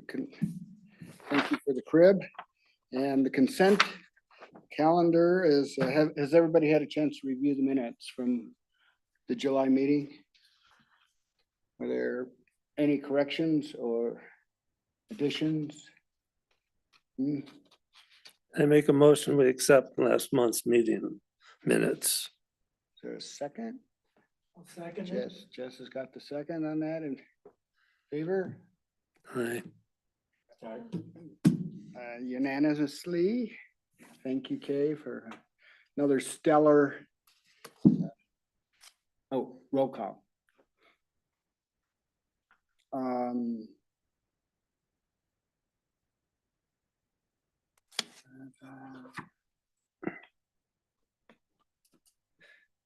Thank you for the crib. And the consent calendar is, has everybody had a chance to review the minutes from the July meeting? Are there any corrections or additions? I make a motion, we accept last month's meeting minutes. Is there a second? I'll second it. Jess has got the second on that. In favor? Aye. Unanimously. Thank you, Kay, for another stellar. Oh, roll call.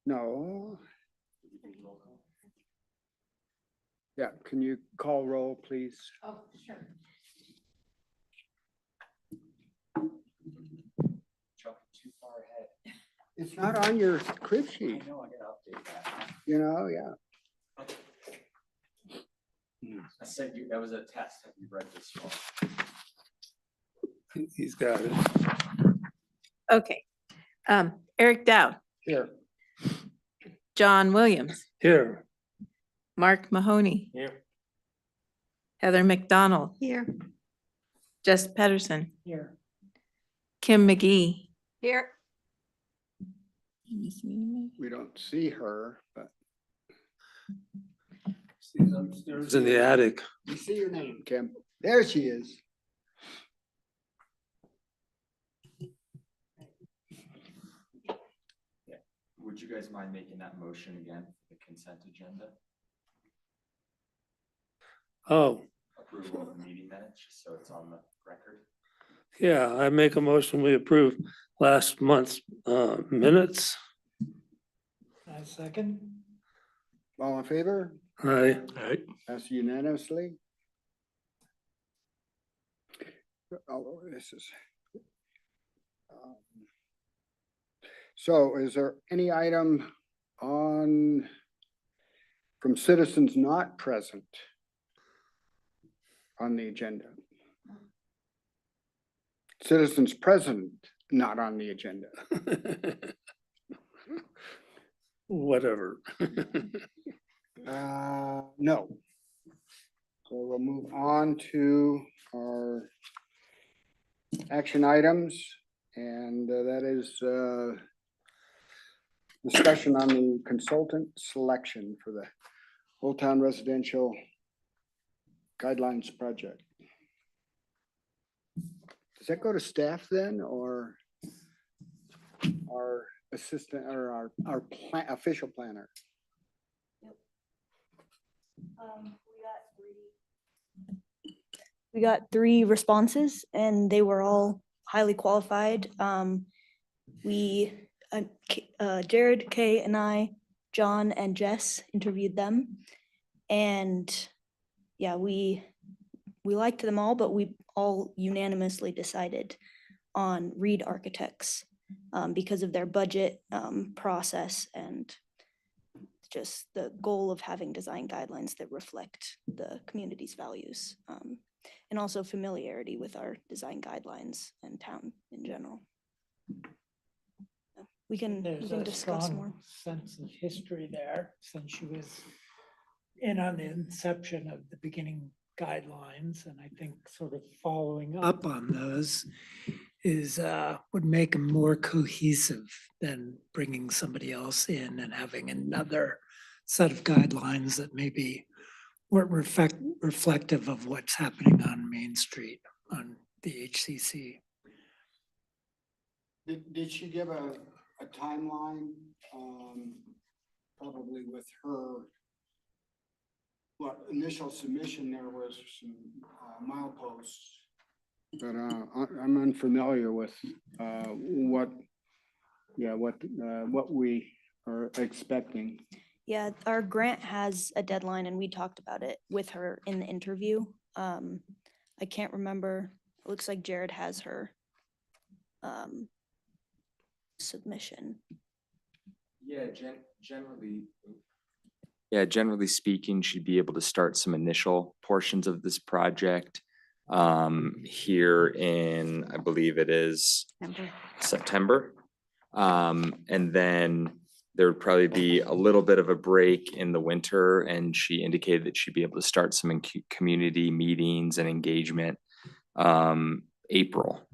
No. Yeah, can you call roll, please? Oh, sure. Too far ahead. It's not on your crib sheet. I know, I gotta update that. You know, yeah. I said you, that was a test. Have you read this one? He's got it. Okay. Eric Dow, Here. John Williams, Here. Mark Mahoney, Here. Heather MacDonald, Here. Jess Pedersen, Here. Kim McGee. Here. We don't see her, but She's upstairs in the attic. we see your name, Kim. There she is. Would you guys mind making that motion again, for the consent agenda? Oh, Approval of the meeting minutes, just so it's on the record. yeah, I make a motion, we approve last month's minutes. I second. All in favor? Aye. That's unanimously. Oh, this is. So is there any item on from citizens not present on the agenda? Citizens present, not on the agenda. Whatever. No. So we'll move on to our action items, and that is discussion on the consultant selection for the Old Town Residential Guidelines Project. Does that go to staff then, or our assistant, or our official planner? We got three responses and they were all highly qualified. Jared, Kay, and I, John and Jess interviewed them. And yeah, we liked them all, but we all unanimously decided on Reed Architects because of their budget process and just the goal of having design guidelines that reflect the community's values, and also familiarity with our design guidelines and town in general. We can discuss more. Sense of history there, since she was in on the inception of the beginning guidelines, and I think sort of following up on those is would make them more cohesive than bringing somebody else in and having another set of guidelines that maybe weren't reflective of what's happening on Main Street on the HCC. Did she give a timeline, probably with her, initial submission? There was some mileposts, but I'm unfamiliar with what we are expecting. Yeah, our grant has a deadline and we talked about it with her in the interview. I can't remember. It looks like Jared has her submission. Yeah, generally speaking, she'd be able to start some initial portions of this project here in, I believe it is September. And then there would probably be a little bit of a break in the winter, and she indicated that she'd be able to start some community meetings and engagement April,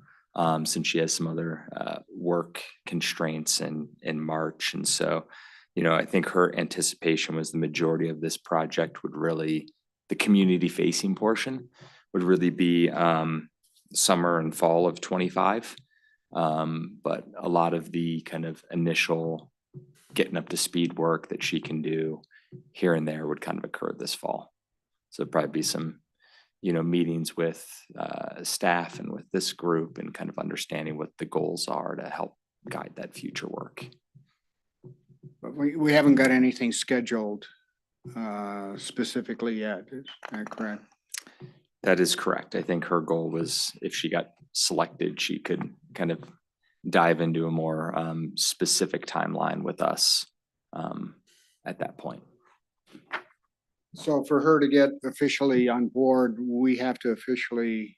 since she has some other work constraints in March. And so, I think her anticipation was the majority of this project would really, the community facing portion would really be summer and fall of 25. But a lot of the kind of initial getting up to speed work that she can do here and there would kind of occur this fall. So probably be some, meetings with staff and with this group and kind of understanding what the goals are to help guide that future work. But we haven't got anything scheduled specifically yet, is that correct? That is correct. I think her goal was if she got selected, she could kind of dive into a more specific timeline with us at that point. So for her to get officially on board, we have to officially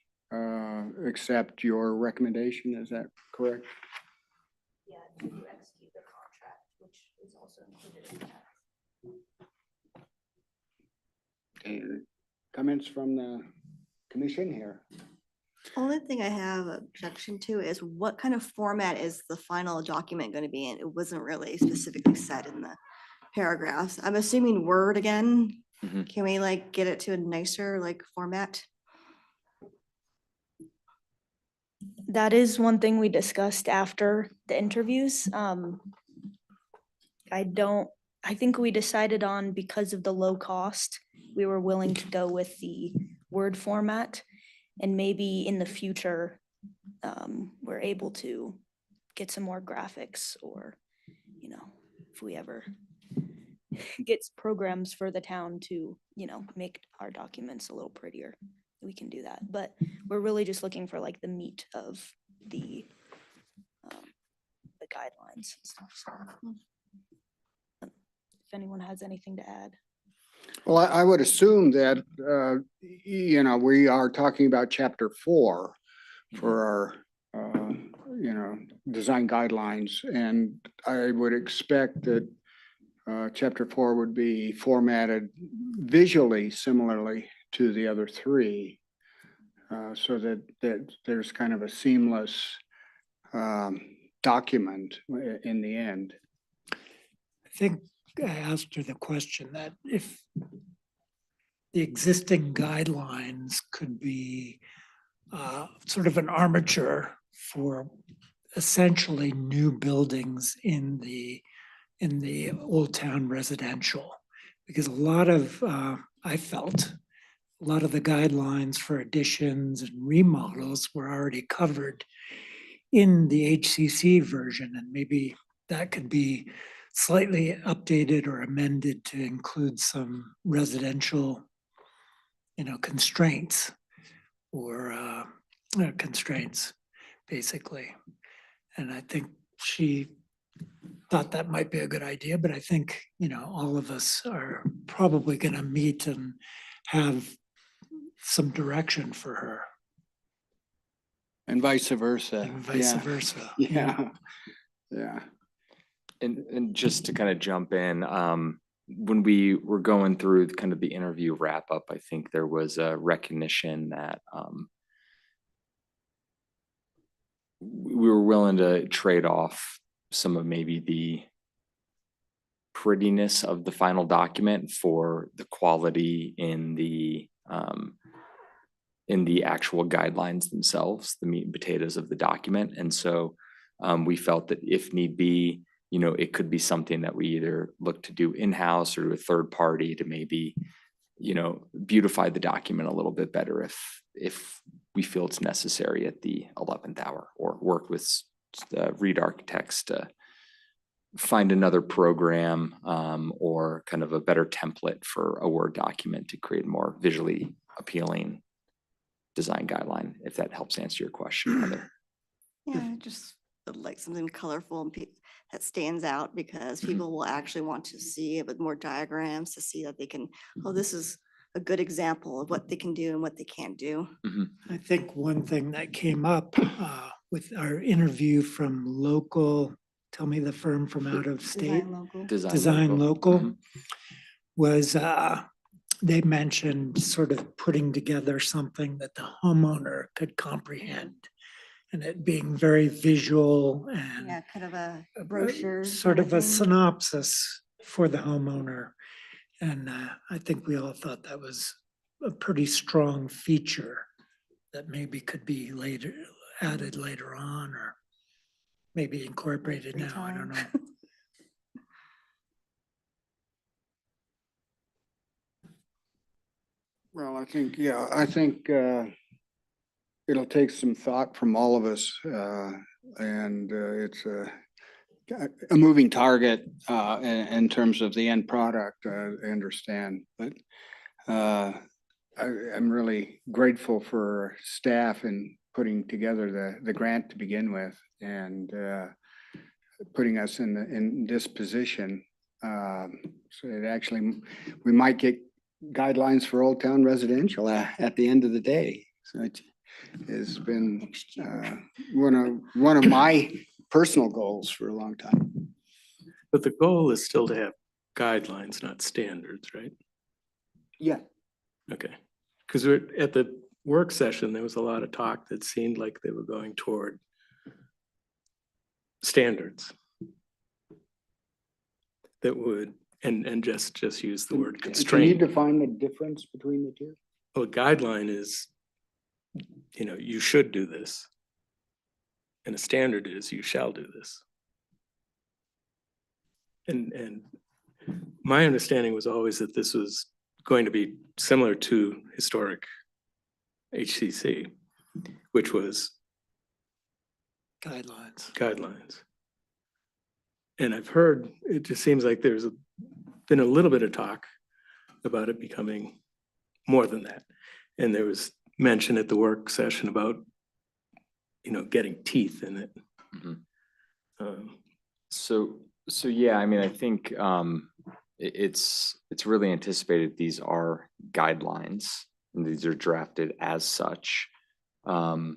accept your recommendation, is that correct? Yeah, to execute the contract, which is also included in that. Okay, comments from the commission here? Only thing I have objection to is what kind of format is the final document going to be in? It wasn't really specifically said in the paragraphs. I'm assuming Word again. Mhm. Can we like get it to a nicer format? That is one thing we discussed after the interviews. I think we decided on, because of the low cost, we were willing to go with the Word format. And maybe in the future, we're able to get some more graphics, or, if we ever get programs for the town to, make our documents a little prettier, we can do that. But we're really just looking for the meat of the guidelines and stuff. So, if anyone has anything to add. Well, I would assume that, we are talking about chapter 4 for our, design guidelines. And I would expect that chapter 4 would be formatted visually similarly to the other 3, so that there's kind of a seamless document in the end. I think I asked her the question that if the existing guidelines could be sort of an armature for essentially new buildings in the Old Town residential, because a lot of I felt a lot of the guidelines for additions and remodels were already covered in the HCC version, and maybe that could be slightly updated or amended to include some residential, constraints or constraints, basically. And I think she thought that might be a good idea, but I think, all of us are probably going to meet and have some direction for her. And vice versa. And vice Yeah. versa. Yeah. Yeah. And just to kind of jump in, when we were going through kind of the interview wrap up, I think there was a recognition that we were willing to trade off some of maybe the prettiness of the final document for the quality in the actual guidelines themselves, the meat and potatoes of the document. And so we felt that if need be, it could be something that we either look to do in-house or to a third party to maybe, beautify the document a little bit better if we feel it's necessary at the 11th hour, or work with Reed Architects to find another program or kind of a better template for a Word document to create a more visually appealing design guideline, if that helps answer your question, Heather. Yeah, I just would like something colorful and that stands out, because people will actually want to see it with more diagrams to see that they can, oh, this is a good example of what they can do and what they can't do. I think one thing that came up with our interview from local, tell me the firm from out of state, Design local. Design Local, Mhm. was they mentioned sort of putting together something that the homeowner could comprehend. And it being very visual and Yeah, kind of a brochure. sort kind of a thing. synopsis for the homeowner. And I think we all thought that was a pretty strong feature that maybe could be later, added later on, or maybe incorporated free now, I don't time. know. Well, I think it'll take some thought from all of us, and it's a moving target in terms of the end product, I understand, but I'm really grateful for staff in putting together the grant to begin with and putting us in this position. So it actually, we might get guidelines for Old Town residential at the end of the day. So it has been one of my personal goals for a long time. But the goal is still to have guidelines, not standards, right? Yeah. Okay. Because at the work session, there was a lot of talk that seemed like they were going toward standards that would, and just use the word Can you constraint. define the difference between the two? Well, a guideline is, you should do this. And a standard is you shall do this. And my understanding was always that this was going to be similar to historic HCC, which was guidelines. And I've heard, it just seems like there's been a little bit of talk about it becoming more than that. And there was mention at the work session about, getting teeth in it. Mhm. So yeah, I mean, I think it's really anticipated these are guidelines and these are drafted as such. In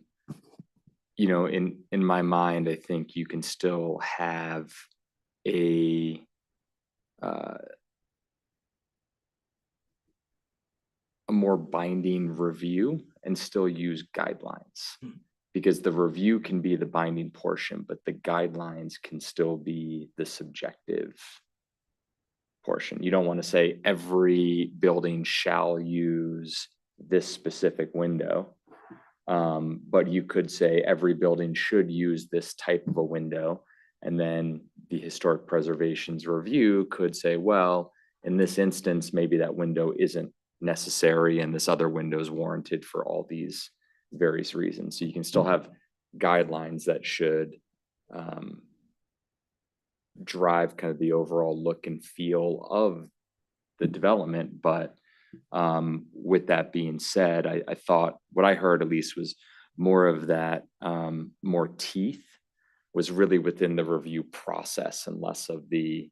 my mind, I think you can still have a more binding review and still use guidelines. Because the review can be the binding portion, but the guidelines can still be the subjective portion. You don't want to say every building shall use this specific window. But you could say every building should use this type of a window. And then the historic preservation's review could say, well, in this instance, maybe that window isn't necessary and this other window is warranted for all these various reasons. So you can still have guidelines that should drive kind of the overall look and feel of the development. But with that being said, I thought what I heard at least was more of that, more teeth was really within the review process and less of the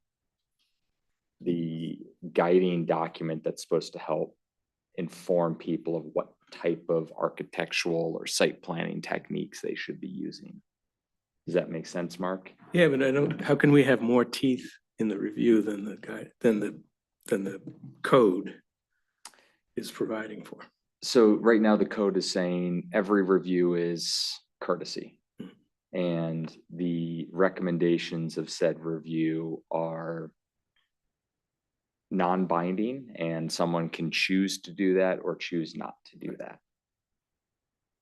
guiding document that's supposed to help inform people of what type of architectural or site planning techniques they should be using. Does that make sense, Mark? Yeah, but I don't, how can we have more teeth in the review than the guide, than the code is providing for? So right now the code is saying every review is courtesy. And the recommendations of said review are non-binding and someone can choose to do that or choose not to do that.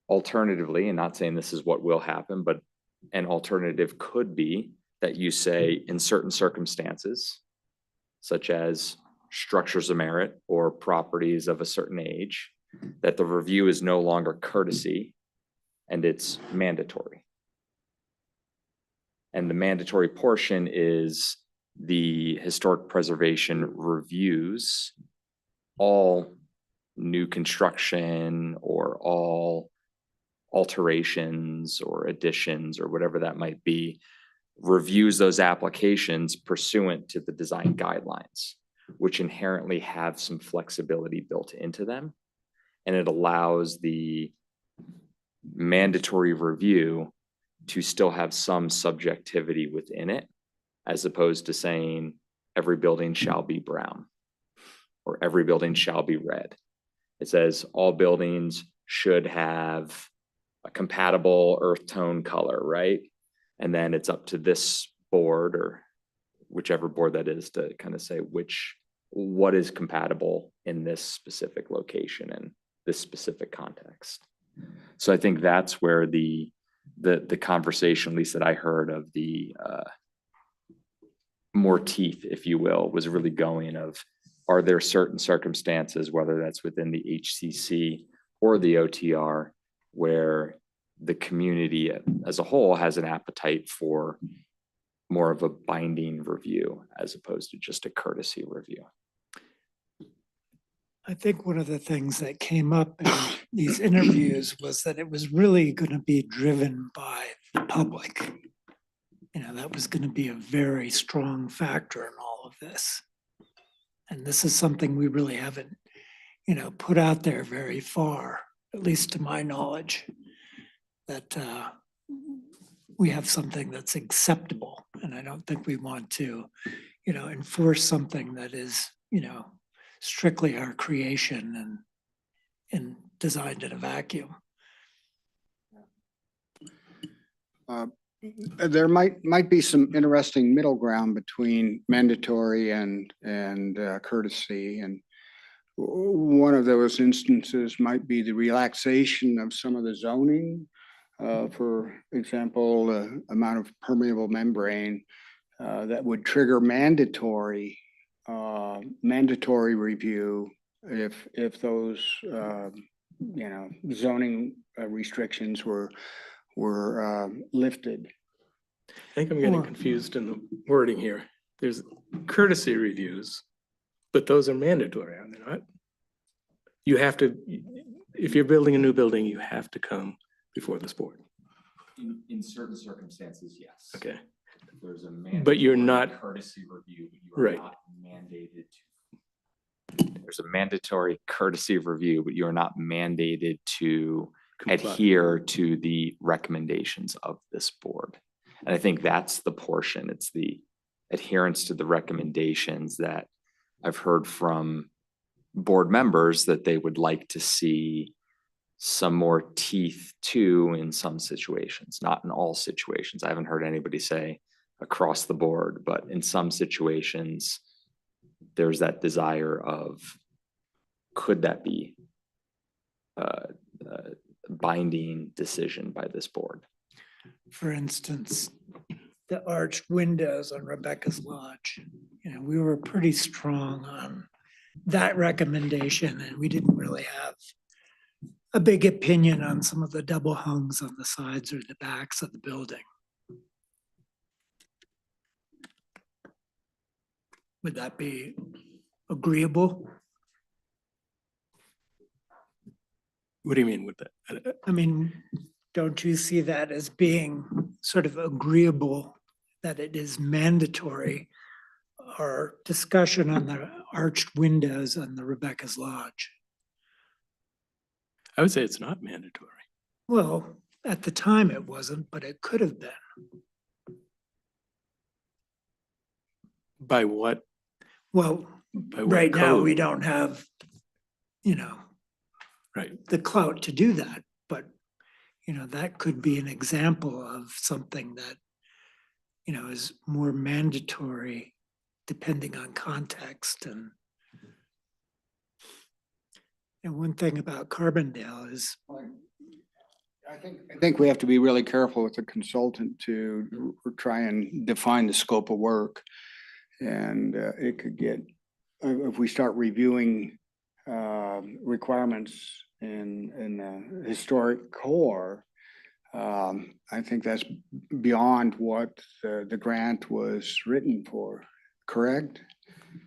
Alternatively, and not saying this is what will happen, but an alternative could be that you say in certain circumstances, such as structures of merit or properties of a certain age, that the review is no longer courtesy and it's mandatory. And the mandatory portion is the historic preservation reviews all new construction or all alterations or additions or whatever that might be, reviews those applications pursuant to the design guidelines. which inherently have some flexibility built into them. And it allows the mandatory review to still have some subjectivity within it, as opposed to saying every building shall be brown or every building shall be red. It says all buildings should have a compatible earth tone color, right? And then it's up to this board or whichever board that is to kind of say what is compatible in this specific location and this specific context. So I think that's where the conversation, at least that I heard of the more teeth, if you will, was really going of, are there certain circumstances, whether that's within the HCC or the OTR, where the community as a whole has an appetite for more of a binding review as opposed to just a courtesy review. I think one of the things that came up in these interviews was that it was really going to be driven by the public. You know, that was going to be a very strong factor in all of this. And this is something we really haven't, you know, put out there very far, at least to my knowledge, that we have something that's acceptable. And I don't think we want to, you know, enforce something that is, you know, strictly our creation and designed in a vacuum. There might be some interesting middle ground between mandatory and courtesy. And one of those instances might be the relaxation of some of the zoning. For example, the amount of permeable membrane that would trigger mandatory review if those you know, zoning restrictions were lifted. I think I'm getting Or- confused in the wording here. There's courtesy reviews, but those are mandatory, are they not? You have to, if you're building a new building, you have to come before this board. In certain circumstances, yes. Okay, There's a But you're not- courtesy review, but you Right. not mandated to. There's a mandatory courtesy review, but you're not mandated to comply. adhere to the recommendations of this board. And I think that's the portion. It's the adherence to the recommendations that I've heard from board members that they would like to see some more teeth to in some situations, not in all situations. I haven't heard anybody say across the board, but in some situations, there's that desire of, could that be a binding decision by this board? For instance, the arched windows on Rebecca's Lodge, you know, we were pretty strong on that recommendation, and we didn't really have a big opinion on some of the double hungs on the sides or the backs of the building. Would that be agreeable? What do you mean with that? I mean, don't you see that as being sort of agreeable, that it is mandatory? Our discussion on the arched windows on the Rebecca's Lodge. I would say it's not mandatory. Well, at the time it wasn't, but it could have been. By what? Well, By what right now, we code? don't have, you know, Right. the clout to do that, but, you know, that could be an example of something that, you know, is more mandatory depending on context. And one thing about Carbondale is, I think we have to be really careful with the consultant to try and define the scope of work. And it could get, if we start reviewing requirements in the historic core, I think that's beyond what the grant was written for, correct?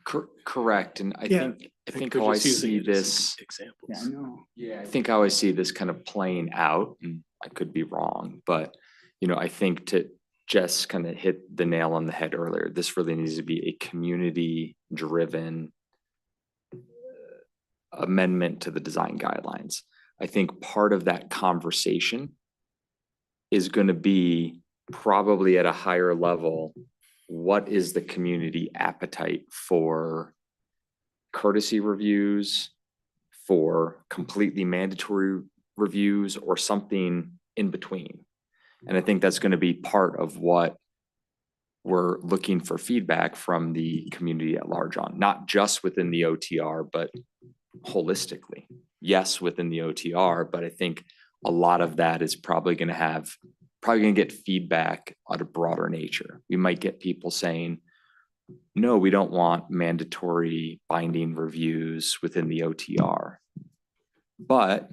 Correct. And I Yeah. think we're how I just using see it as this, examples. Yeah, I know. yeah, I think how I see this kind of playing out, and I could be wrong, but, you know, I think to Jess kind of hit the nail on the head earlier, this really needs to be a community-driven amendment to the design guidelines. I think part of that conversation is going to be probably at a higher level. What is the community appetite for courtesy reviews, for completely mandatory reviews, or something in between? And I think that's going to be part of what we're looking for feedback from the community at large on, not just within the OTR, but holistically. Yes, within the OTR, but I think a lot of that is probably going to get feedback at a broader nature. We might get people saying, no, we don't want mandatory binding reviews within the OTR, but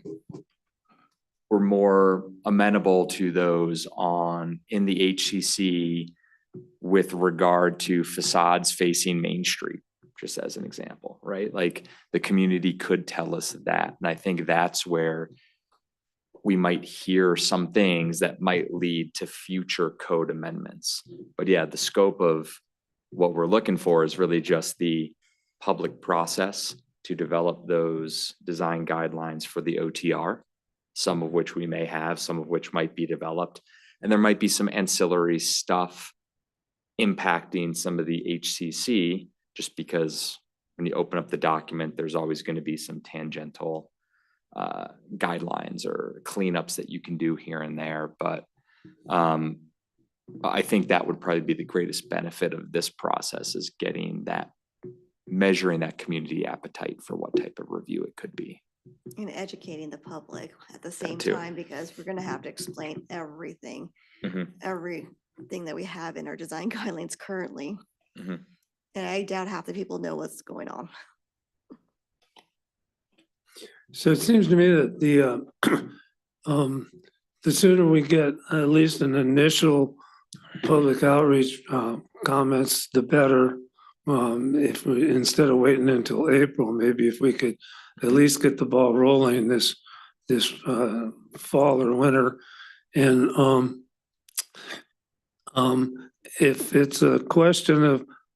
we're more amenable to those in the HCC with regard to facades facing Main Street, just as an example, right? Like the community could tell us that. And I think that's where we might hear some things that might lead to future code amendments. But yeah, the scope of what we're looking for is really just the public process to develop those design guidelines for the OTR, some of which we may have, some of which might be developed. And there might be some ancillary stuff impacting some of the HCC, just because when you open up the document, there's always going to be some tangential guidelines or cleanups that you can do here and there. But I think that would probably be the greatest benefit of this process, is measuring that community appetite for what type of review it could be. And educating the public at the same too. time, because we're gonna have to explain everything, Mhm. everything that we have in our design guidelines currently. Mhm. And I doubt half the people know what's going on. So it seems to me that the sooner we get at least an initial public outreach comments, the better. If we, instead of waiting until April, maybe if we could at least get the ball rolling this fall or winter. And if it's a question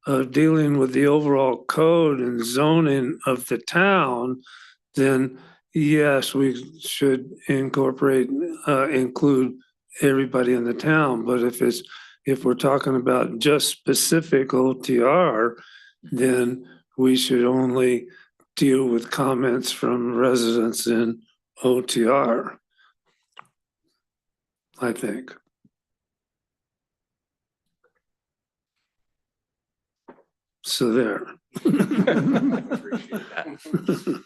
of dealing with the overall code and zoning of the town, then yes, we should include everybody in the town. But if we're talking about just specific OTR, then we should only deal with comments from residents in OTR, I think. So there. Appreciate that.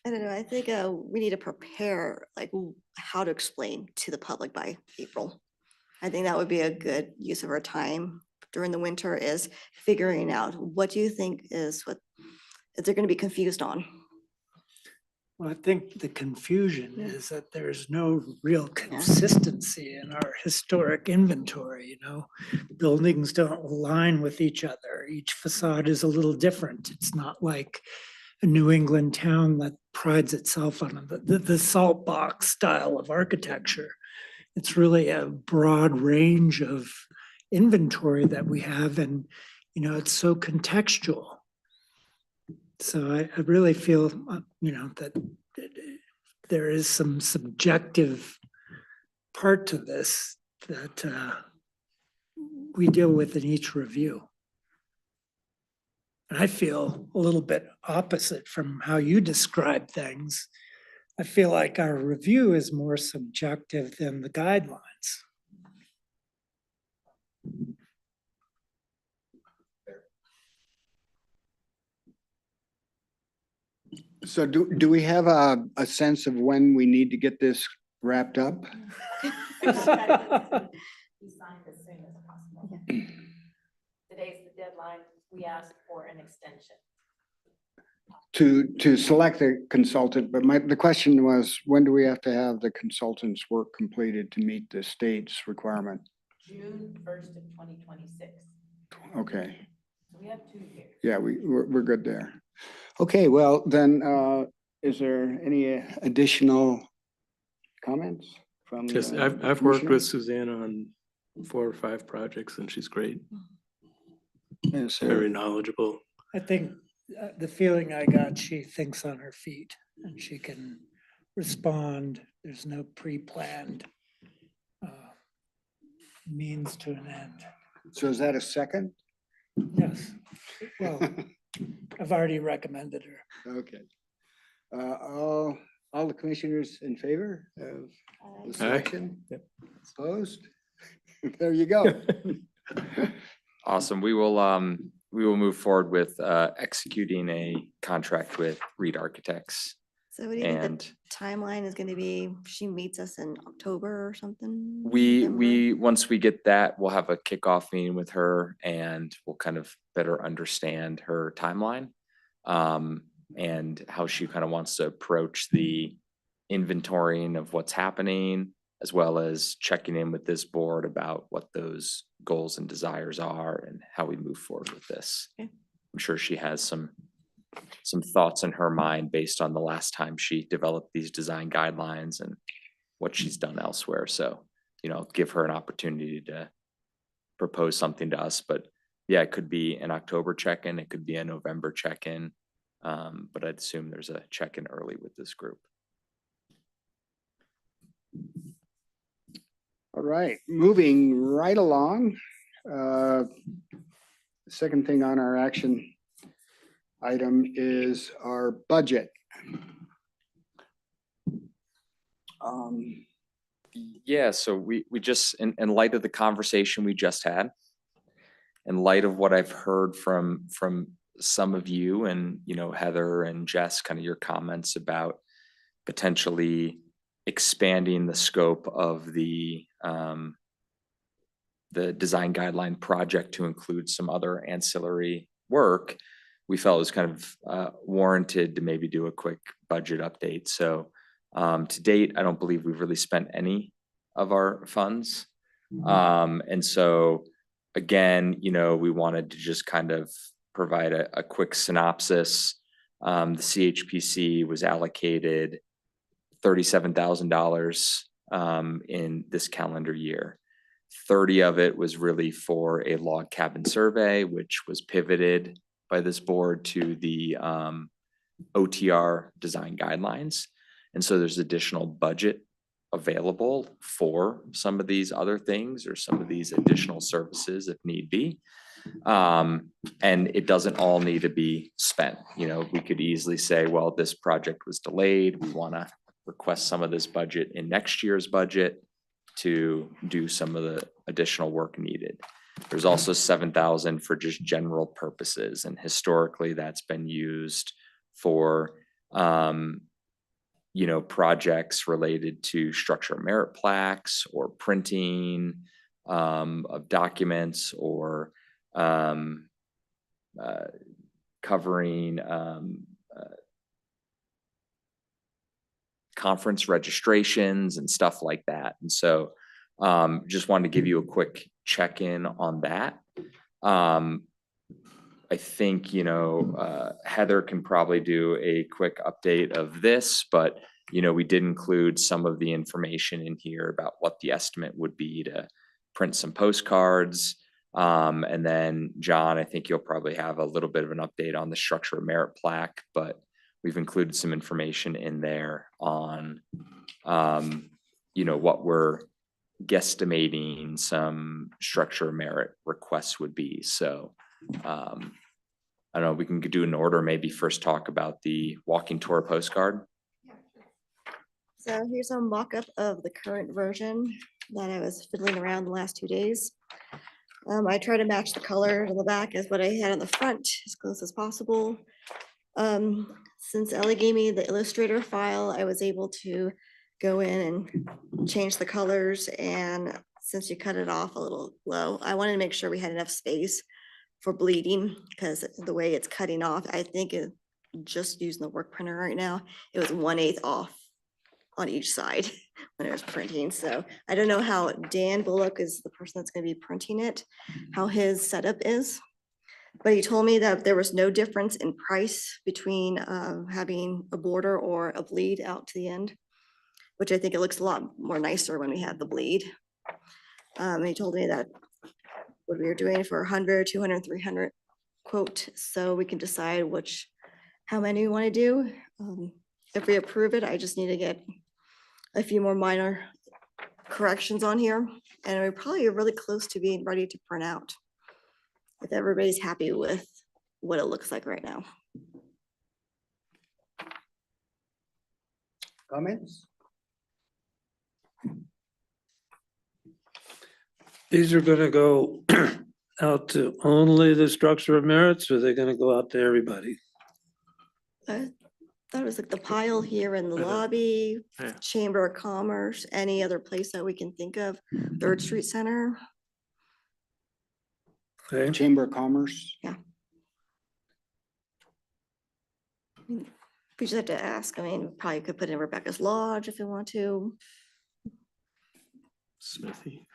I don't know, I think we need to prepare like how to explain to the public by April. I think that would be a good use of our time during the winter, is figuring out what do you think is they're going to be confused on. Well, I think the confusion is that there's no real consistency in our historic inventory, you know? Buildings don't align with each other. Each facade is a little different. It's not like a New England town that prides itself on the salt box style of architecture. It's really a broad range of inventory that we have, and, you know, it's so contextual. So I really feel, you know, that there is some subjective part to this that we deal with in each review. And I feel a little bit opposite from how you describe things. I feel like our review is more subjective than the guidelines. So do we have a sense of when we need to get this wrapped up? We signed as soon as possible. Today's the deadline. We asked for an extension. To select a consultant, but the question was, when do we have to have the consultant's work completed to meet the state's requirement? June 1st of 2026. Okay, So we have 2 years. yeah, we're good there. Okay, well then, is there any additional comments from? Just, the I've worked with commissioner? Suzanne on 4 or 5 projects and she's great, Is there- very knowledgeable. I think the feeling I got, she thinks on her feet and she can respond. There's no pre-planned means to an end. So is that a second? Yes, well, I've already recommended her. Okay. All the commissioners in favor of the selection? Yep. Opposed? There you go. Awesome. We will move forward with executing a contract with Reed Architects. So what do you think And the timeline is gonna be? She meets us in October or something? we, November? once we get that, we'll have a kickoff meeting with her and we'll kind of better understand her timeline. And how she kind of wants to approach the inventorying of what's happening, as well as checking in with this board about what those goals and desires are and how we move forward with this. Okay. I'm sure she has some thoughts in her mind based on the last time she developed these design guidelines and what she's done elsewhere. So, give her an opportunity to propose something to us. But yeah, it could be an October check-in, it could be a November check-in. But I'd assume there's a check-in early with this group. All right, moving right along. The second thing on our action item is our budget. Yeah, so we just, in light of the conversation we just had, in light of what I've heard from some of you and, Heather and Jess, kind of your comments about potentially expanding the scope of the design guideline project to include some other ancillary work, we felt it was kind of warranted to maybe do a quick budget update. So to date, I don't believe we've really spent any of our funds. And so again, we wanted to just kind of provide a quick synopsis. The CHPC was allocated $37,000 in this calendar year. 30 of it was really for a log cabin survey, which was pivoted by this board to the OTR design guidelines. And so there's additional budget available for some of these other things or some of these additional services if need be. And it doesn't all need to be spent. We could easily say, well, this project was delayed. We want to request some of this budget in next year's budget to do some of the additional work needed. There's also 7,000 for just general purposes. And historically that's been used for, projects related to structure of merit plaques or printing of documents or covering conference registrations and stuff like that. And so just wanted to give you a quick check-in on that. I think, Heather can probably do a quick update of this, but, we did include some of the information in here about what the estimate would be to print some postcards. And then John, I think you'll probably have a little bit of an update on the structure of merit plaque, but we've included some information in there on, what we're guesstimating some structure of merit requests would be. So, I don't know, we can do an order, maybe first talk about the walking tour postcard. So here's a mock-up of the current version that I was fiddling around the last 2 days. I try to match the color on the back as what I had on the front as close as possible. Since Ellie gave me the Illustrator file, I was able to go in and change the colors. And since you cut it off a little low, I wanted to make sure we had enough space for bleeding because the way it's cutting off, I think just using the work printer right now, it was 1/8 off on each side when it was printing. So I don't know how Dan Bullock is the person that's going to be printing it, how his setup is. But he told me that there was no difference in price between having a border or a bleed out to the end, which I think it looks a lot more nicer when we have the bleed. He told me that what we were doing for 100, 200, 300 quote, so we can decide how many we want to do. If we approve it, I just need to get a few more minor corrections on here, and we're probably really close to being ready to print out. If everybody's happy with what it looks like right now. Comments? These are gonna go out to only the structure of merits, or they're gonna go out to everybody? I thought it was like the pile here in the Uh-huh. lobby, Yeah. Chamber of Commerce, any other place that we can think of, Third Street Center. Okay, Chamber of Commerce? We just have to ask. I mean, probably could put in Rebecca's Lodge if we want to. Smithy.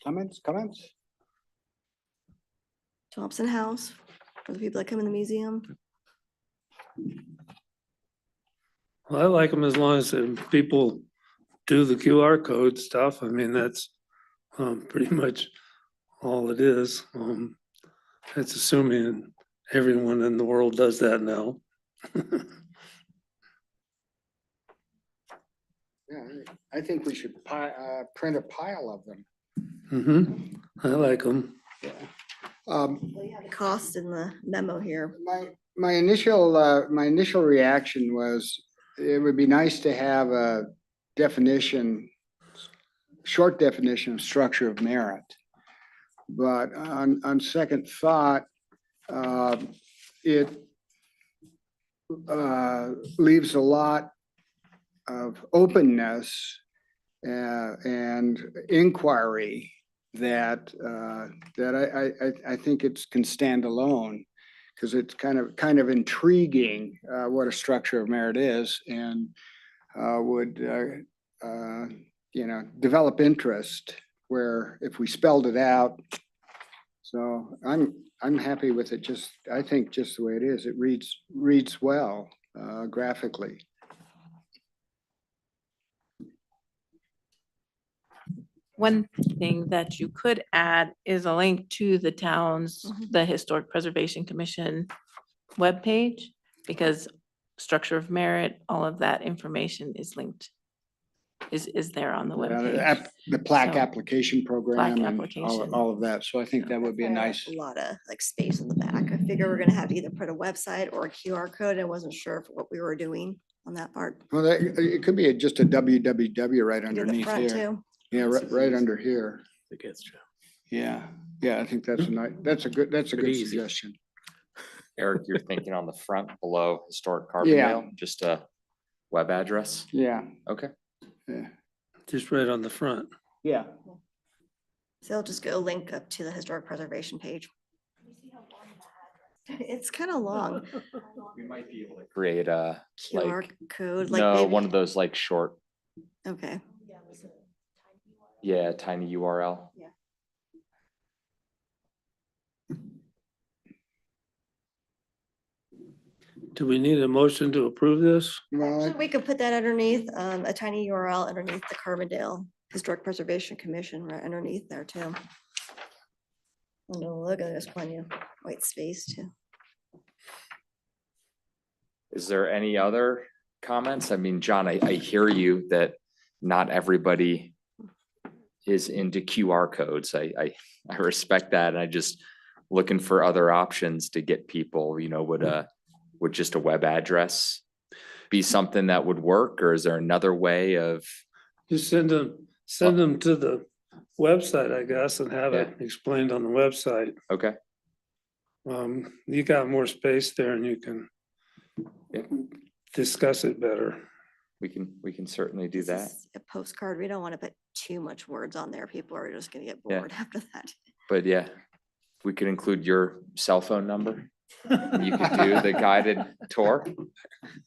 Comments? Thompson House for the people that come in the museum. well, I like them as long as people do the QR code stuff. I mean, that's pretty much all it is. That's assuming everyone in the world does that now. Yeah, I think we should print a pile of them. I like them. Well, you have the cost in the memo here. My initial reaction was, it would be nice to have a short definition of structure of merit. But on second thought, it leaves a lot of openness and inquiry that I think it can stand alone, because it's kind of intriguing what a structure of merit is, and would develop interest where if we spelled it out. So I'm happy with it. I think just the way it is. It reads well graphically. One thing that you could add is a link to the town's, the Historic Preservation Commission webpage, because structure of merit, all of that information is linked, is there on the webpage. The plaque So, application program and application. all of that. So I think that would be a nice. A lot of like space in the back. I figure we're gonna have to either put a website or a QR code. I wasn't sure of what we were doing on that part. Well, it could be just a www right Do the underneath front here. too. Yeah, right under here. It gets you. Yeah, I think that's a good easy. suggestion. Eric, you're thinking on the front below historic Yeah. Carbondale, just a web address? Yeah, Okay. yeah. Just right on the front. Yeah. So I'll just go link up to the historic preservation page. It's kind of long. We might be able to create a, QR like, code, like no, maybe. one of those like short, Okay. yeah, tiny URL. Do we need a motion to approve this? Well, Actually, we could put that underneath, a tiny URL underneath the Carbondale Historic Preservation Commission, right underneath there too. Oh no, look at this, plenty of white space too. Is there any other comments? I mean, John, I hear you that not everybody is into QR codes. I respect that. And I just looking for other options to get people, would just a web address be something that would work, or is there another way of? Just send them to the website, I guess, and have it explained on the website. Okay, You got more space there and you can discuss it better. we can certainly do This that. is a postcard. We don't want to put too much words on there. People are just gonna get Yeah. bored after that. But yeah, we could include your cell phone number. You could do the guided tour.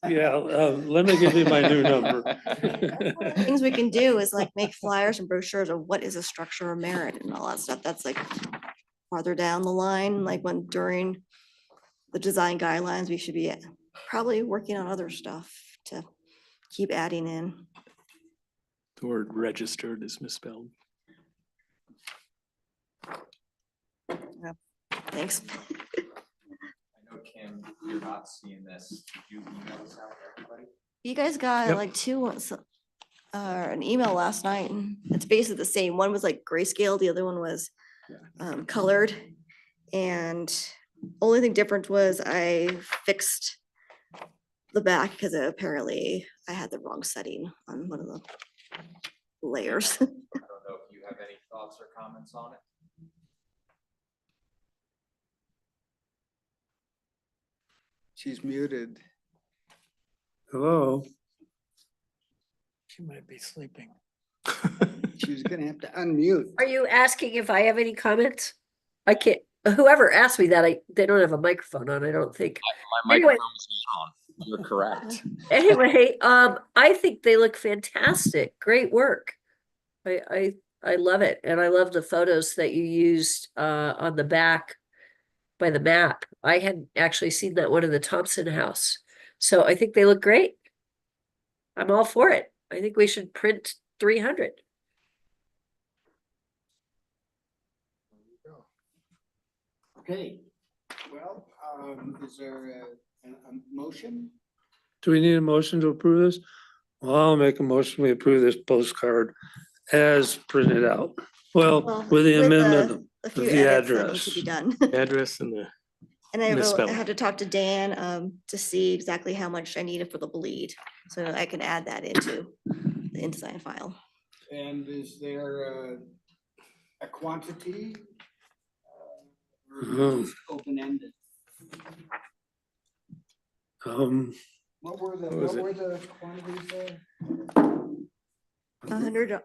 Yeah, let me give you my new number. Things we can do is like make flyers and brochures of what is a structure of merit and all that stuff. That's like farther down the line, like when during the design guidelines, we should be probably working on other stuff to keep adding in. The word registered is misspelled. Thanks. I know, Kim, you're not seeing this. Did you email this out to everybody? You guys got Yep. like an email last night, and it's basically the same. One was like grayscale, the other one was colored. And only thing different was I fixed the back because apparently I had the wrong setting on one of the layers. I don't know if you have any thoughts or comments on it. She's muted. Hello? She might be sleeping. She's gonna have to unmute. Are you asking if I have any comments? I can't, whoever asked me that, they don't have a microphone on, I don't think. My Anyway. microphone was on. You're correct. Anyway, I think they look fantastic. Great work. I love it. And I love the photos that you used on the back by the map. I hadn't actually seen that one in the Thompson house. So I think they look great. I'm all for it. I think we should print 300. Okay, well, is there a motion? Do we need a motion to approve this? Well, I'll make a motion, we approve this postcard as printed out. Well, with the amendment A of few the edits that need to be address. done. Address and the, And I Misspelling. had to talk to Dan to see exactly how much I needed for the bleed, so I can add that into the InDesign file. And is there a quantity? Mhm. Open-ended. What were What was the quantities there? 100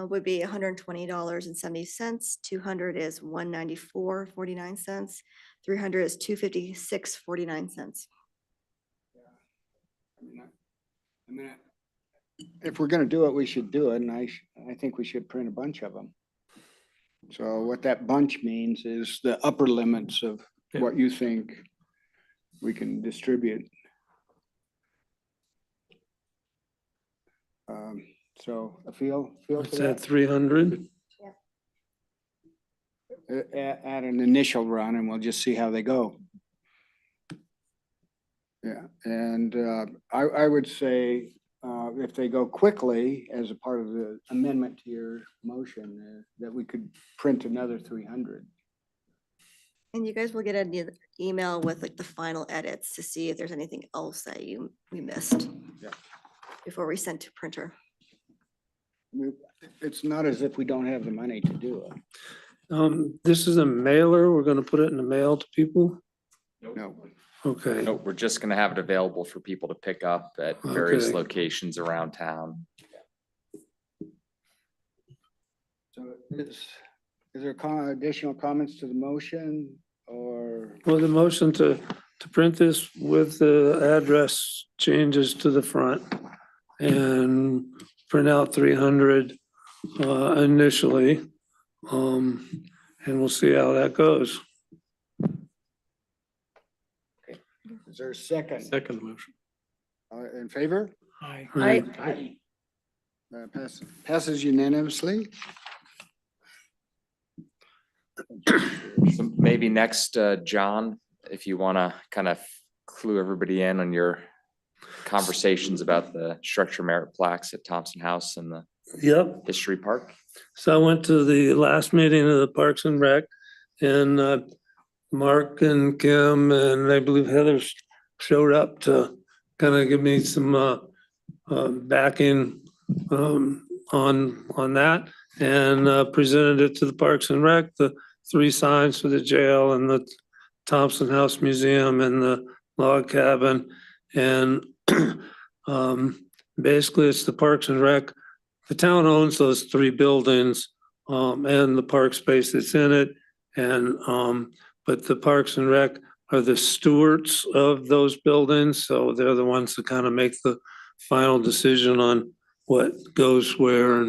would be $120.70. 200 is $194.49. 300 is $256.49. I mean, if we're gonna do it, we should do it, and I think we should print a bunch of them. So what that bunch means is the upper limits of Yeah. what you think we can distribute. So I feel for What's that, that, 300? at an initial run, and we'll just see how they go. Yeah, and I would say if they go quickly as a part of the amendment to your motion, that we could print another 300. And you guys will get an email with like the final edits to see if there's anything else that we missed. Yeah. Before we send to printer. It's not as if we don't have the money to do it. This is a mailer, we're gonna put it in the mail to people? No. Okay, No, we're just gonna have it available for people to pick up at various Okay. locations around town. So is there additional comments to the motion or? well, the motion to print this with the address changes to the front and print out 300 initially. And we'll see how that goes. Is there a second? second motion. In favor? Hi. Right. Passes unanimously. So maybe next, John, if you wanna kind of clue everybody in on your conversations about the structure merit plaques at Thompson House and the Yep. History Park. So I went to the last meeting of the Parks and Rec, and Mark and Kim and I believe Heather showed up to kind of give me some backing on that, and presented it to the Parks and Rec, the 3 signs for the jail and the Thompson House Museum and the log cabin. And basically it's the Parks and Rec. The town owns those 3 buildings and the park space that's in it. And but the Parks and Rec are the stewards of those buildings. So they're the ones that kind of make the final decision on what goes where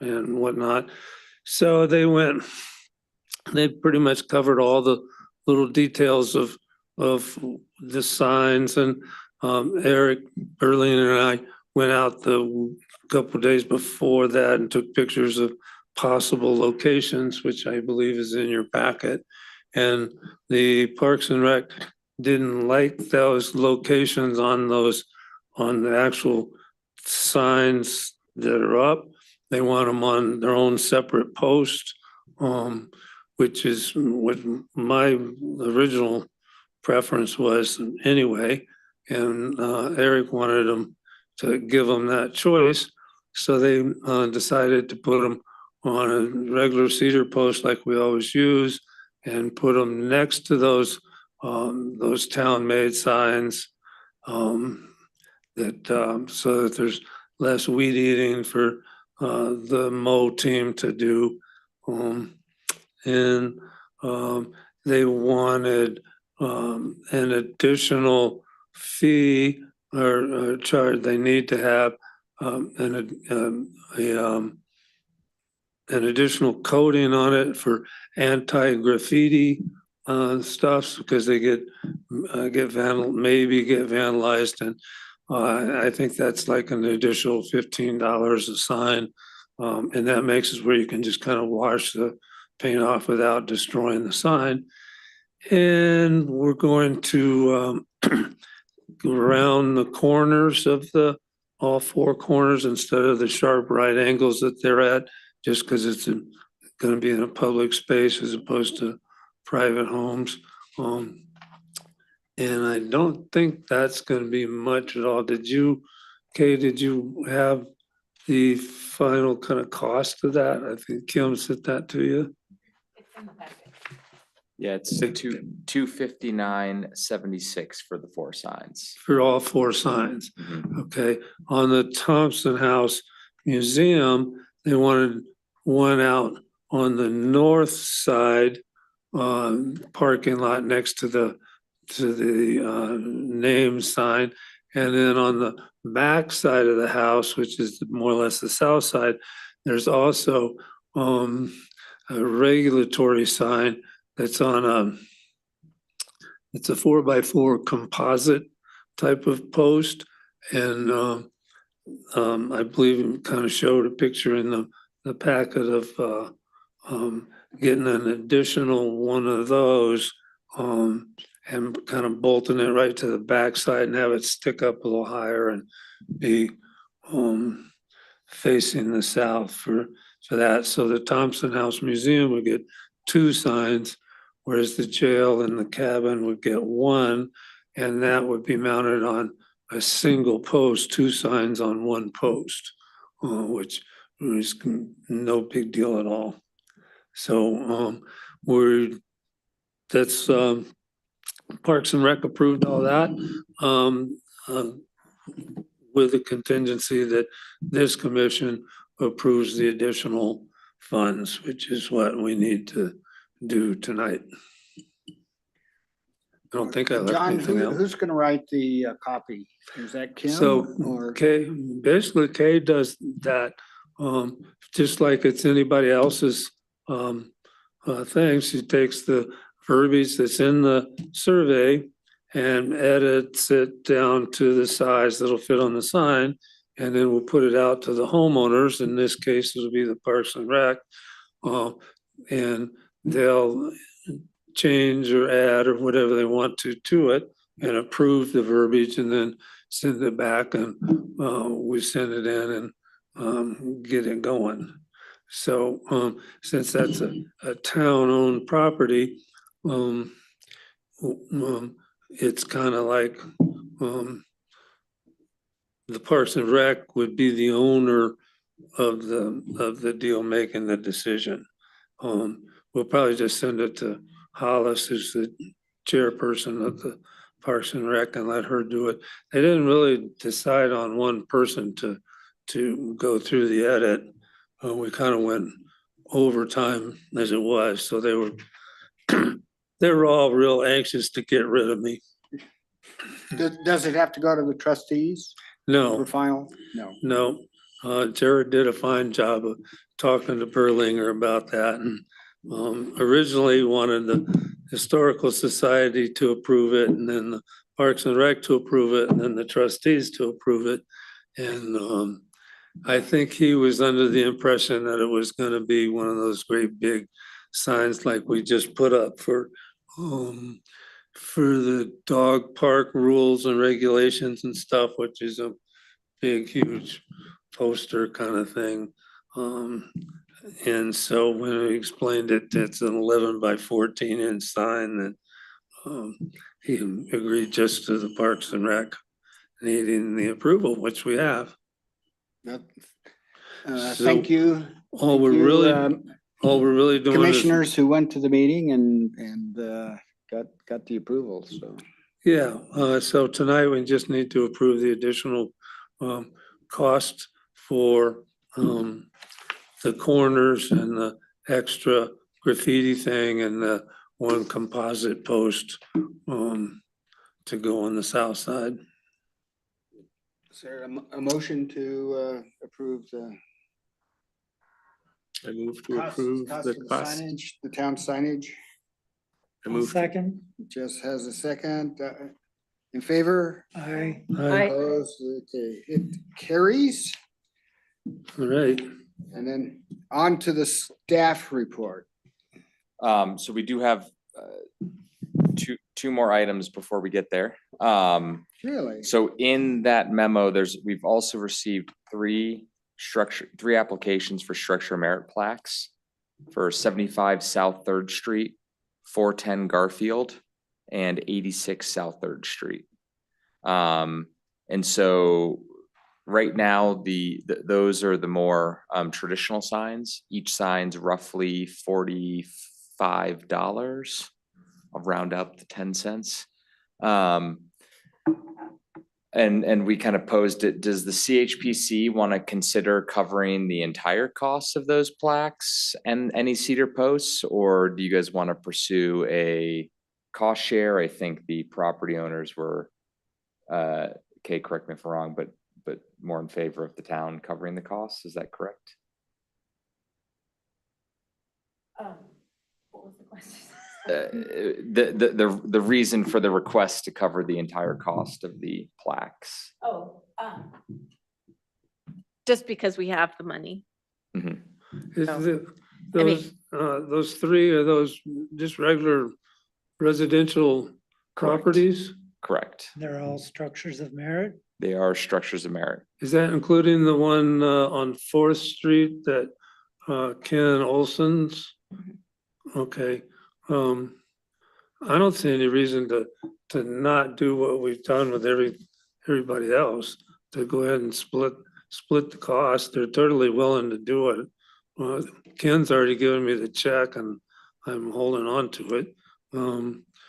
and whatnot. So they pretty much covered all the little details of the signs. And Eric Berlin and I went out the couple of days before that and took pictures of possible locations, which I believe is in your packet. And the Parks and Rec didn't like those locations on the actual signs that are up. They want them on their own separate post, which is what my original preference was anyway. And Eric wanted them to give them that choice. So they decided to put them on a regular cedar post like we always use and put them next to those town-made signs so that there's less weed eating for the mow team to do. And they wanted an additional fee or charge. They need to have an additional coating on it for anti-graffiti stuff because they maybe get vandalized, and I think that's like an additional $15 a sign, and that makes it where you can just kind of wash the paint off without destroying the sign. And we're going to go around the corners of all four corners instead of the sharp right angles that they're at, just because it's going to be in a public space as opposed to private homes. And I don't think that's going to be much at all. Did you have the final kind of cost of that? I think Kim sent that to you. It's in the packet. Yeah, it's $259.76 for the 4 signs. For all 4 signs. Mhm. Okay, on the Thompson House Museum, they wanted one out on the north side parking lot next to the name sign, and then on the back side of the house, which is more or less the south side, there's also a regulatory sign that's on it's a 4x4 composite type of post, and I believe it kind of showed a picture in the packet of getting an additional one of those and kind of bolting it right to the backside and have it stick up a little higher and be facing the south for that. So the Thompson House Museum would get 2 signs, whereas the jail and the cabin would get 1, and that would be mounted on a single post, 2 signs on 1 post, which is no big deal at all. So that's Parks and Rec approved all that with the contingency that this commission approves the additional funds, which is what we need to do tonight. I don't think I left John, anything else. who's going to write the copy? Is that Kim? So or Kay does that, just like it's anybody else's thing. She takes the verbiage that's in the survey and edits it down to the size that'll fit on the sign. And then we'll put it out to the homeowners. In this case, it'll be the Parks and Rec. And they'll change or add or whatever they want to it and approve the verbiage and then send it back, and we send it in and get it going. So since that's a town-owned property, it's kind of like the Parks and Rec would be the owner of the deal making the decision. We'll probably just send it to Hollis, who's the chairperson of the Parks and Rec, and let her do it. They didn't really decide on one person to go through the edit. We kind of went over time as it was, so they were all real anxious to get rid of me. does it have to go to the trustees No, for final? No. Jared did a fine job of talking to Berlinger about that, and originally wanted the Historical Society to approve it, and then the Parks and Rec to approve it, and then the trustees to approve it. And I think he was under the impression that it was going to be one of those great big signs like we just put up for the dog park rules and regulations and stuff, which is a big, huge poster kind of thing. And so when we explained it, it's an 11 by 14 inch sign that he agreed just to the Parks and Rec needing the approval, which we have. Yep. So Thank you. All Thank we're you, really doing is, commissioners who went to the meeting and got the approval, so. yeah, so tonight we just need to approve the additional cost for the corners and the extra graffiti thing and the one composite post to go on the south side. Is there a motion to approve the I move to cost approve of the the cost. signage, the town signage? I I'll move, second. Jess has a second. In favor? I, Aye. Opposed? Okay, it carries. All right, And then on to the staff report. So we do have two more items before we get there. Really? So in that memo, we've also received three applications for structure merit plaques for 75 South Third Street, 410 Garfield, and 86 South Third Street. And so right now, those are the more traditional signs. Each sign's roughly $45. I'll round up to 10 cents. And we kind of posed it, does the CHPC want to consider covering the entire cost of those plaques and any cedar posts? Or do you guys want to pursue a cost share? I think the property owners were, Kay, correct me if I'm wrong, but more in favor of the town covering the costs. Is that correct? What was the question? The reason for the request to cover the entire cost of the plaques. Oh, just because we have the money. Mhm. is No. those three, are those just regular residential properties? Correct. they're all structures of merit. They are structures of merit. Is that including the one on Fourth Street that Ken Olson's? Okay, I don't see any reason to not do what we've done with everybody else, to go ahead and split the cost. They're totally willing to do it. Ken's already given me the check and I'm holding on to it.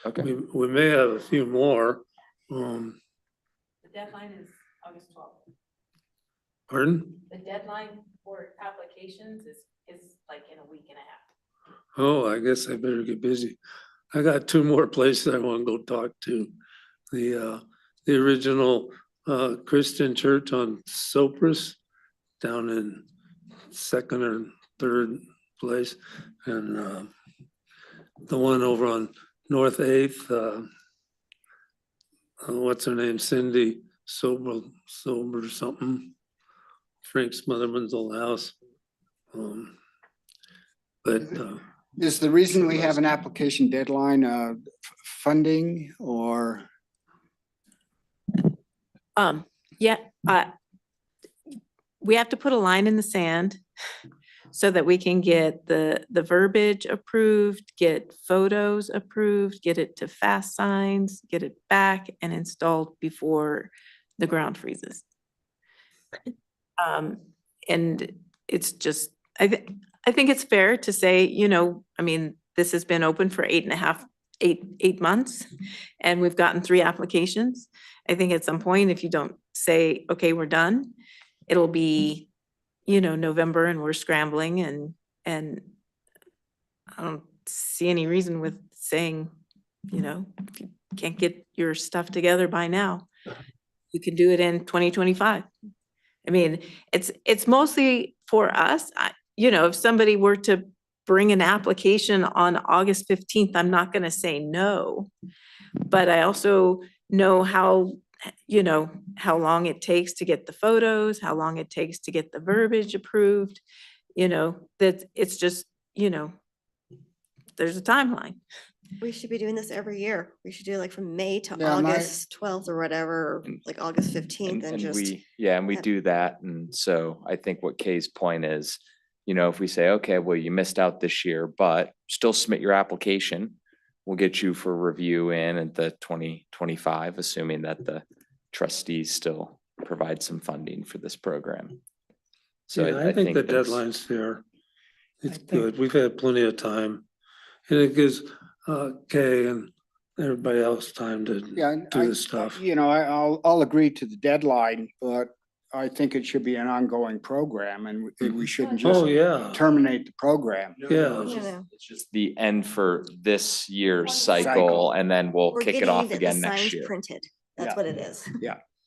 Okay. We may have a few more. The deadline is August 12th. Pardon? The deadline for applications is like in a week and a half. Oh, I guess I better get busy. I got two more places I want to go talk to. The original Christian church on Cypress down in second or third place, and the one over on North 8th, what's her name, Cindy Sober something, Frank Smotherman's old house. But Is the reason we have an application deadline funding or? Yeah, we have to put a line in the sand so that we can get the verbiage approved, get photos approved, get it to fast signs, get it back and installed before the ground freezes. And it's just, I think it's fair to say, I mean, this has been open for 8 months and we've gotten 3 applications. I think at some point, if you don't say, okay, we're done, it'll be, November and we're scrambling and I don't see any reason with saying, if you can't get your stuff together by now, you can do it in 2025. I mean, it's mostly for us. If somebody were to bring an application on August 15th, I'm not going to say no. But I also know how long it takes to get the photos, how long it takes to get the verbiage approved, that it's just, there's a timeline. We should be doing this every year. We should do like from May to Yeah, August 12th or whatever, or And- like August 15th and just. we have- do that. And so I think what Kay's point is, if we say, okay, well, you missed out this year, but still submit your application. We'll get you for review in at the 2025, assuming that the trustees still provide some funding for this program. So Yeah, I think the that's- deadline's fair. It's think- good. We've had plenty of time. And it gives Kay and everybody else time to Yeah, do this stuff. I'll agree to the deadline, but I think it should be an ongoing program and we shouldn't Oh, just yeah, terminate the program. yeah. Yeah. It's just the end for this year's Cycle. cycle, and then we'll We're kick it getting off the again next signs year. printed. That's Yeah. what it is.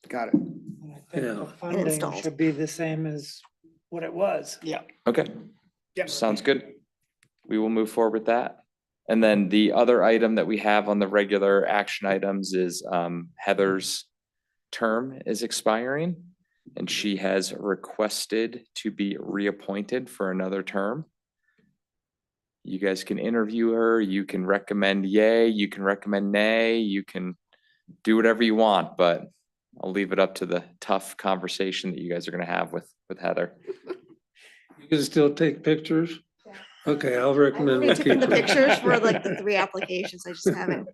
Got it. And I think Yeah. the funding installed. should be the same as what it was. Okay. Yep. Sounds good. We will move forward with that. And then the other item that we have on the regular action items is Heather's term is expiring. And she has requested to be reappointed for another term. You guys can interview her, you can recommend yay, you can recommend nay, you can do whatever you want, but I'll leave it up to the tough conversation that you guys are gonna have with Heather. You can still take pictures? Okay, I'll I recommend already we took keep the it. pictures for like the 3 applications. I just haven't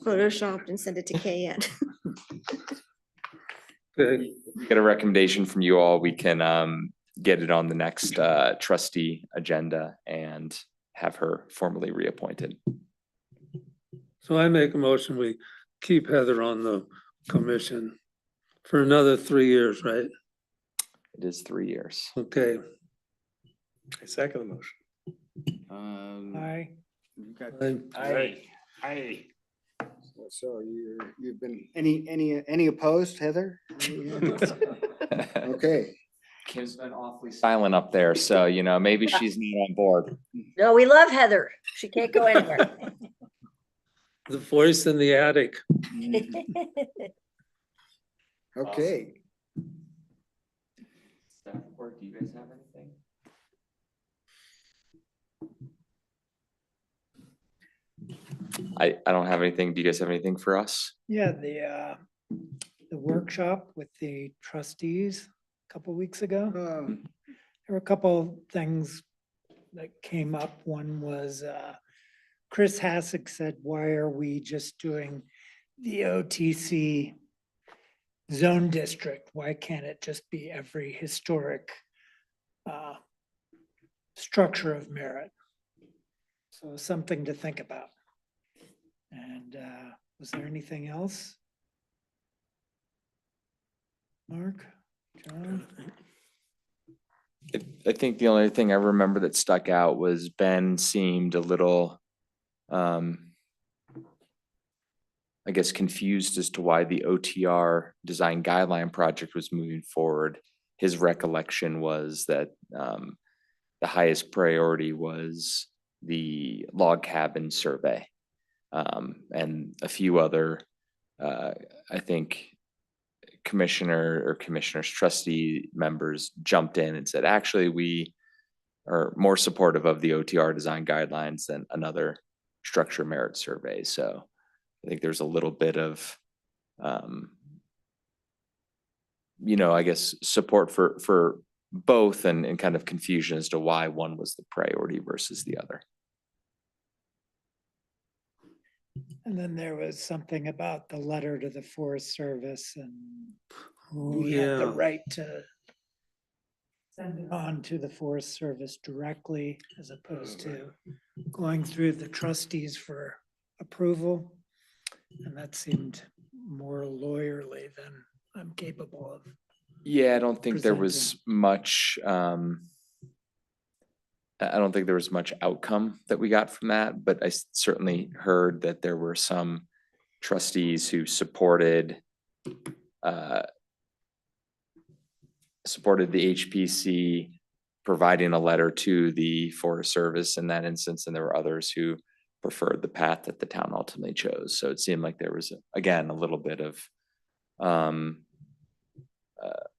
photoshopped and sent it to Kay yet. Okay. Get a recommendation from you all, we can get it on the next trustee agenda and have her formally reappointed. So I make a motion, we keep Heather on the commission for another 3 years, right? It is 3 years. Okay. I second the motion. I, I- So you've been, any opposed, Heather? Okay, Kim's been awfully silent up there, so maybe she's not on board. No, we love Heather. She can't go anywhere. The voice in the attic. okay. Staff report, do you guys have anything? I don't have anything. Do you guys have anything for us? yeah, the workshop with the trustees a couple weeks ago. Um, There were a couple things that came up. One was Chris Hassick said, why are we just doing the OTC zone district? Why can't it just be every historic structure of merit? So something to think about. And was there anything else? Mark, John? I think the only thing I remember that stuck out was Ben seemed a little, I guess, confused as to why the OTR design guideline project was moving forward. His recollection was that the highest priority was the log cabin survey. And a few other, I think, commissioners, trustee members jumped in and said, actually, we are more supportive of the OTR design guidelines than another structure merit survey. So I think there's a little bit of, I guess, support for both and kind of confusion as to why one was the priority versus the other. And then there was something about the letter to the Forest Service and Oh, we had the yeah. right to send it on to the Forest Service directly as opposed to going through the trustees for approval. And that seemed more lawyerly than I'm capable of. Yeah, I don't think there was much, I don't think there was much outcome that we got from that, but I certainly heard that there were some trustees who supported the HPC providing a letter to the Forest Service in that instance, and there were others who preferred the path that the town ultimately chose. So it seemed like there was, again, a little bit of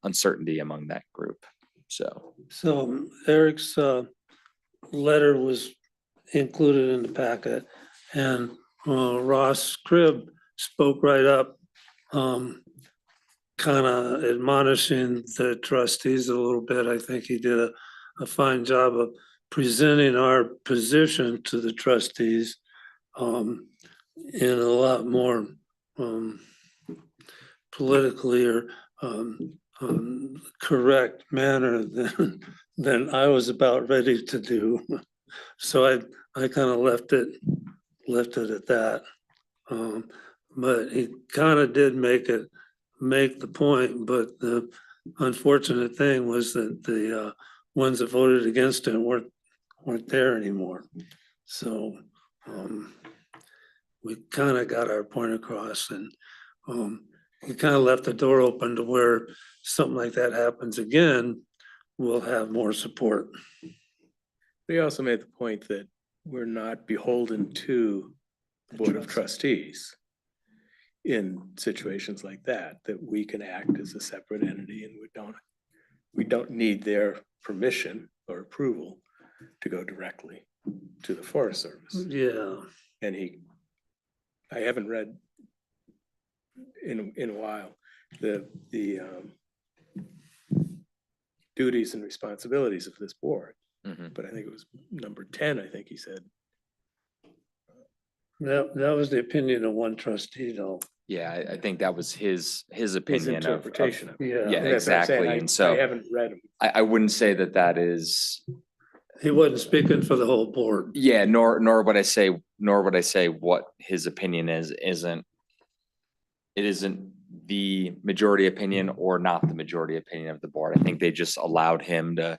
uncertainty among that group. So So Eric's letter was included in the packet. And Ross Cribb spoke right up, kind of admonishing the trustees a little bit. I think he did a fine job of presenting our position to the trustees in a lot more politically or correct manner than I was about ready to do. So I kind of left it at that. But he kind of did make the point, but the unfortunate thing was that the ones that voted against it weren't there anymore. So we kind of got our point across, and we kind of left the door open to where something like that happens again, we'll have more support. We also made the point that we're not beholden to the Board of Trustees in situations like that, that we can act as a separate entity, and we don't need their permission or approval to go directly to the Forest Service. Yeah. And I haven't read in a while, the duties and responsibilities of this board. But I think it was number 10, I think he said. That was the opinion of one trustee though. Yeah, I think that was his His opinion of, interpretation of it. Yeah. yeah, And that's what I'm saying. exactly. And so I haven't read them. I wouldn't say that is, He wasn't speaking for the whole board. yeah, nor would I say what his opinion is. It isn't the majority opinion or not the majority opinion of the board. I think they just allowed him to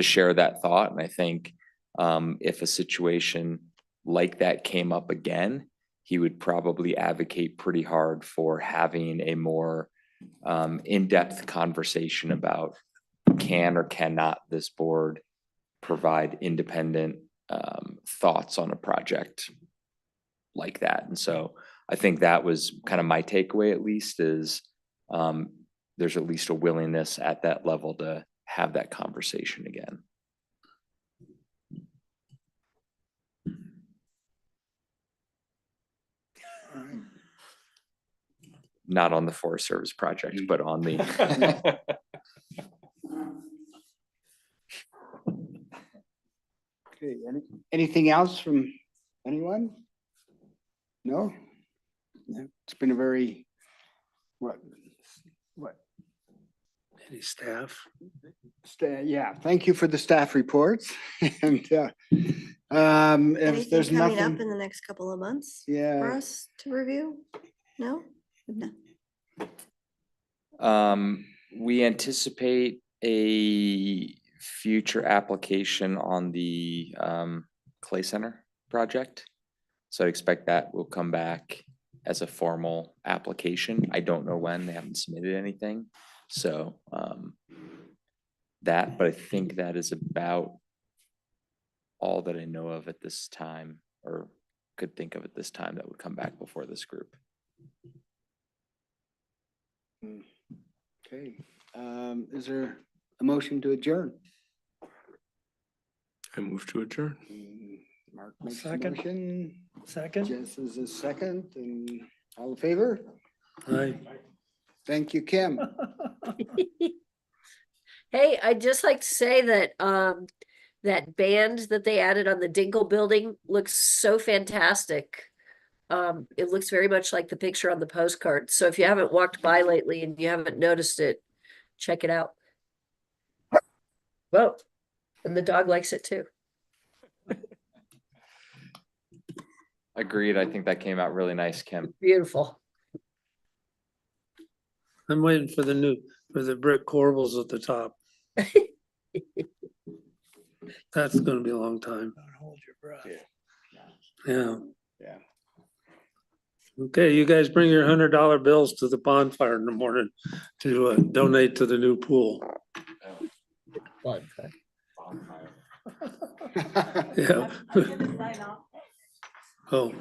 share that thought. And I think if a situation like that came up again, he would probably advocate pretty hard for having a more in-depth conversation about can or cannot this board provide independent thoughts on a project like that. And so I think that was kind of my takeaway, at least, is there's at least a willingness at that level to have that conversation again. All right. Not on the Forest Service project, but on the Okay, anything else from anyone? No? No, it's been a very, what? Any staff? Yeah, thank you for the staff reports. And if Anything there's coming up nothing, in the next couple of months for yeah, us to review? No? No. we anticipate a future application on the Clay Center project. So I expect that will come back as a formal application. I don't know when, they haven't submitted anything. So but I think that is about all that I know of at this time, or could think of at this time, that would come back before this group. okay. Is there a motion to adjourn? I move to adjourn. Mark makes a Second. motion. Second? Jess is a second, and all in favor? Aye. Thank you, Kim. Hey, I'd just like to say that that band that they added on the Dingle building looks so fantastic. It looks very much like the picture on the postcard. So if you haven't walked by lately and you haven't noticed it, check it out. Well, and the dog likes it too. Agreed. I think that came out really nice, Kim. Beautiful. I'm waiting for the brick corbels at the top. That's gonna be a long time. Don't hold your breath. Yeah. Yeah. Okay, you guys bring your $100 bills to the bonfire in the morning to donate to the new pool. Fun. Yeah. Oh.